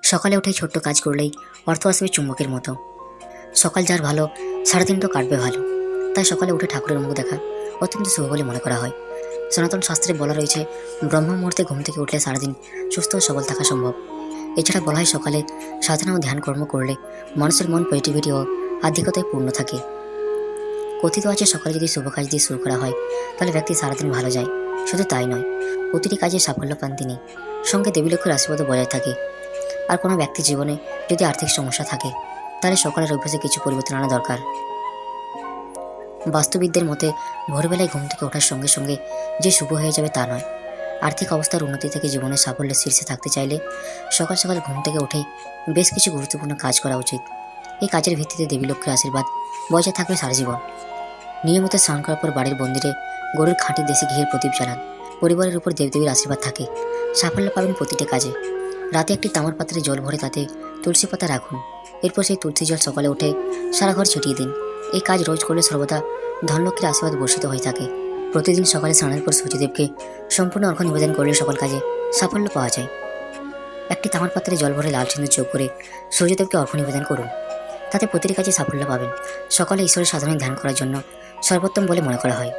সকালে উঠে ছোট্ট কাজ করলেই অর্থ আসবে চুম্বকের মতো। সকাল যার ভালো, সারাদিন তো কাটবে ভালো। তাই সকালে উঠে ঠাকুরের মুখ দেখা অত্যন্ত শুভ বলে মনে করা হয়। সনাতন শাস্ত্রে বলা রয়েছে, ব্রহ্ম মুহূর্তে ঘুম থেকে উঠলে সারাদিন সুস্থ ও সবল থাকা সম্ভব। এছাড়া বলা হয়, সকালে সাধনা ও ধ্যান কর্ম করলে মানুষের মন পজিটিভিটি ও আধ্যাত্মিকতায় পূর্ণ থাকে। কথিত আছে, সকালে যদি শুভ কাজ দিয়ে শুরু করা হয় তাহলে ব্যক্তি সারাদিন ভালো যায়। শুধু তাই নয়, প্রতিটি কাজে সাফল্য পান তিনি। সঙ্গে দেবীলক্ষ্মীর আশীর্বাদও বজায় থাকে। আর কোনো ব্যক্তির জীবনে যদি আর্থিক সমস্যা থাকে তাহলে সকালের অভ্যাসে কিছু পরিবর্তন আনা দরকার। বাস্তুবিদদের মতে, ভোরবেলায় ঘুম থেকে ওঠার সঙ্গে সঙ্গে যে শুভ হয়ে যাবে তা নয়। আর্থিক অবস্থার উন্নতি থেকে জীবনের সাফল্যের শীর্ষে থাকতে চাইলে সকাল সকাল ঘুম থেকে উঠেই বেশ কিছু গুরুত্বপূর্ণ কাজ করা উচিত। এই কাজের ভিত্তিতে দেবীলক্ষ্মীর আশীর্বাদ বজায় থাকবে সারা জীবন। নিয়মিত স্নান করার পর বাড়ির মন্দিরে গরুর খাঁটি দেশি ঘিয়ের প্রদীপ জ্বালান। পরিবারের উপর দেবদেবীর আশীর্বাদ থাকে। সাফল্য পাবেন প্রতিটি কাজে। রাতে একটি তামার পাত্রে জল ভরে তাতে তুলসী পাতা রাখুন। এরপর সেই তুলসী জল সকালে উঠে সারা ঘর ছিটিয়ে দিন। এই কাজ রোজ করলে সর্বদা ধনলক্ষ্মীর আশীর্বাদ বর্ষিত হয়ে থাকে। প্রতিদিন সকালে স্নানের পর সূর্যদেবকে সম্পূর্ণ অর্ঘ্য নিবেদন করলে সকল কাজে সাফল্য পাওয়া যায়। একটি তামার পাত্রে জল ভরে লাল সিঁদুর যোগ করে সূর্যদেবকে অর্ঘ্য নিবেদন করুন। তাতে প্রতিটি কাজে সাফল্য পাবেন। সকালে ঈশ্বরের সাধনায় ধ্যান করার জন্য সর্বোত্তম বলে মনে করা হয়।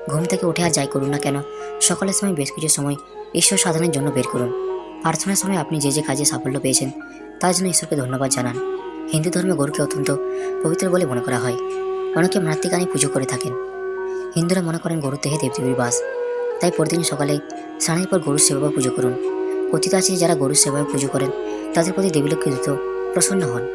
ঘুম থেকে উঠে আর যাই করুন না কেন, সকালের সময় বেশ কিছু সময় ঈশ্বর সাধনের জন্য বের করুন। প্রার্থনার সময় আপনি যে যে কাজে সাফল্য পেয়েছেন তার জন্য ঈশ্বরকে ধন্যবাদ জানান। হিন্দু ধর্মে গরুকে অত্যন্ত পবিত্র বলে মনে করা হয়। অনেকে মৃত্তিকানি পুজো করে থাকেন। হিন্দুরা মনে করেন গরুর দেহে দেবদেবীর বাস। তাই পরদিন সকালে স্নানের পর গরুর সেবা পুজো করুন। কথিত আছে, যারা গরুর সেবায় পুজো করেন তাদের প্রতি দেবীলক্ষ্মী দ্রুত প্রসন্ন হন।